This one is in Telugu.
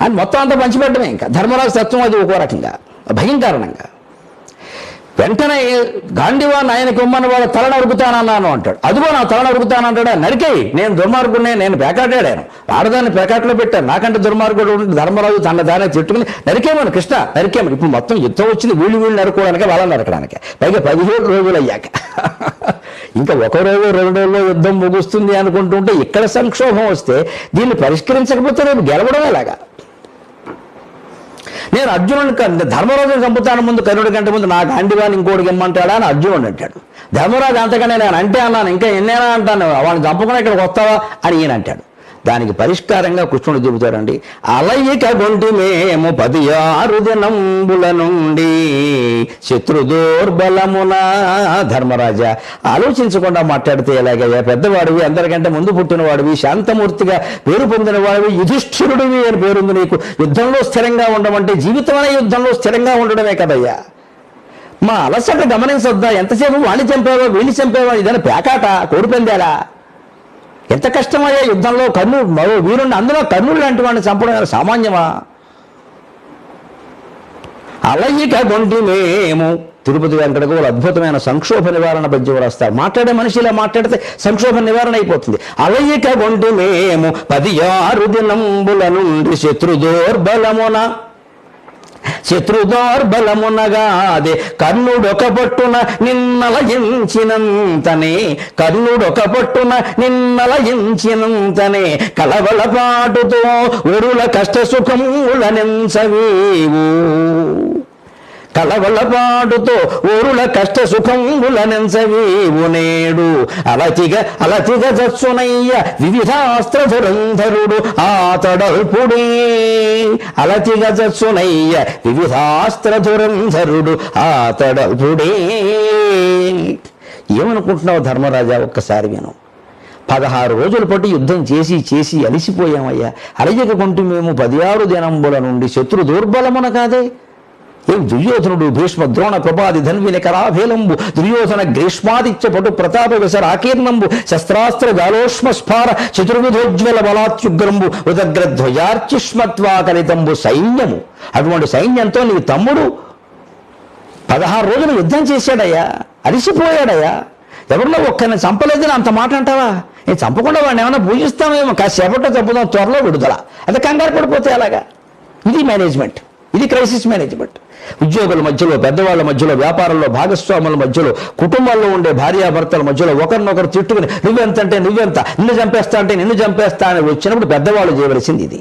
అని మొత్తం అంతా పంచిపెట్టమే. ఇంకా ధర్మరాజు తత్వం అది ఒక రకంగా భయం కారణంగా. వెంటనే గాంధీవాన్ ఆయనకి ఇమ్మని వాడు తల నరుకుతానన్నాను అంటాడు. అదిగో నా తల నరుకుతానంటాడా? నరికేయి, నేను దుర్మార్గుడినే, నేను పేకాటాడాను, ఆడదాన్ని పేకాట్లో పెట్టాను, నాకంటే దుర్మార్గుడు ధర్మరాజు తన దాన్ని తిట్టుకుని నరికేమని కృష్ణ నరికేమని. ఇప్పుడు మొత్తం యుద్ధం వచ్చింది వీళ్ళు నరుకోవడానికి, వాళ్ళని నరకడానికి. పైగా 17 రోజులు అయ్యాక ఇంకా 1 రోజు 2 రోజుల్లో యుద్ధం ముగుస్తుంది అనుకుంటుంటే ఇక్కడ సంక్షోభం వస్తే దీన్ని పరిష్కరించకపోతే రేపు గెలవడం ఎలాగా? నేను అర్జునుడిని ధర్మరాజుని చంపుతాను ముందు, కర్ణుడి కంటే ముందు నా గాంధీవాన్ని ఇంకోటికి ఇమ్మంటాడా అని అర్జునుడు అంటాడు. ధర్మరాజు అంతగానే నేను అంటే అన్నాను, ఇంకా ఎన్నేనా అంటాను, వాడిని చంపుకుని ఇక్కడికి వస్తావా అని ఈయన అంటాడు. దానికి పరిష్కారంగా కృష్ణుడు చెబుతాడండి. అలయిక గొంటి మేము 16 దినంబుల నుండి శత్రుదోర్బలమున. ధర్మరాజా, ఆలోచించకుండా మాట్లాడితే ఎలాగయ్యా? పెద్దవాడివి, అందరికంటే ముందు పుట్టినవాడివి, శాంతమూర్తిగా పేరు పొందిన వాడివి, యుధిష్ఠిరుడివి అని పేరుంది నీకు. యుద్ధంలో స్థిరంగా ఉండమంటే జీవితం అనే యుద్ధంలో స్థిరంగా ఉండడమే కదయ్యా. మా అలసట గమనించొద్దా? ఎంతసేపు వాణ్ణి చంపేవా వీణ్ణి చంపేవా? ఇదని పేకాట, కోడిపందేలా? ఎంత కష్టమయ్యా యుద్ధంలో. కర్ణుడు మరో వీరుణ్ణి, అందులో కర్ణుడు లాంటి వాడిని చంపడం సామాన్యమా? అలయిక గొంటి మేము. తిరుపతి వెంకటకు వాళ్ళు అద్భుతమైన సంక్షోభ నివారణ పద్యం రాస్తారు. మాట్లాడే మనిషి ఇలా మాట్లాడితే సంక్షోభ నివారణ అయిపోతుంది. అలయిక గొంటి మేము 16 దినంబుల నుండి శత్రుదోర్బలమున. శత్రుదోర్బలమునగాదే కర్ణుడొక పట్టున నిన్నలయించినంతనే. కర్ణుడొక పట్టున నిన్నలయించినంతనే. కలవలపాటుతో ఒరుల కష్ట సుఖములనెంచవేవు. కలవలపాటుతో ఊరుల కష్ట సుఖములనెంచవేవు నేడు. అలతిగ చచ్చునయ్య వివిధాస్త్రధురంధరుడు ఆతడల్పుడే. అలతిగ చచ్చునయ్య వివిధాస్త్రధురంధరుడు ఆతడల్పుడే. ఏమనుకుంటున్నావు ధర్మరాజా? ఒక్కసారి విను. 16 రోజుల పాటు యుద్ధం చేసి అలిసిపోయామయ్యా. అలయక కొంటి మేము 16 దినంబుల నుండి శత్రు దుర్బలమున కాదే. ఏం దుర్యోధనుడు భీష్మ ద్రోణ ప్రభాది ధన్విని కరాభేలంబు. దుర్యోధన గ్రీష్మాదిత్య పటు ప్రతాప విసర ఆకీర్ణంబు. శస్త్రాస్త్ర గాలోష్మ స్ఫార చతుర్విధోజ్వల బలాత్యుగ్రంబు. ఉదగ్రధ్వజార్చిష్మత్వాకలితంబు సైన్యము. అటువంటి సైన్యంతో నీ తమ్ముడు 16 రోజులు యుద్ధం చేశాడయ్యా, అలిసిపోయాడయ్యా. ఎవరిలో ఒక్కరిని చంపలేదని అంత మాట అంటావా? నేను చంపకుండా వాడిని ఏమైనా పూజిస్తామేమో, కాసేపట్లో చంపుదాం, త్వరలో విడుదల. అది కంగారు పడిపోతే అలాగా. ఇది మేనేజ్మెంట్, ఇది క్రైసిస్ మేనేజ్మెంట్. ఉద్యోగుల మధ్యలో, పెద్దవాళ్ళ మధ్యలో, వ్యాపారంలో భాగస్వాముల మధ్యలో, కుటుంబాల్లో ఉండే భార్యాభర్తల మధ్యలో ఒకరినొకరు తిట్టుకుని నువ్వెంత అంటే నువ్వెంత, నిన్ను చంపేస్తా అంటే నిన్ను చంపేస్తా అని వచ్చినప్పుడు పెద్దవాళ్ళు చేయవలసింది ఇది.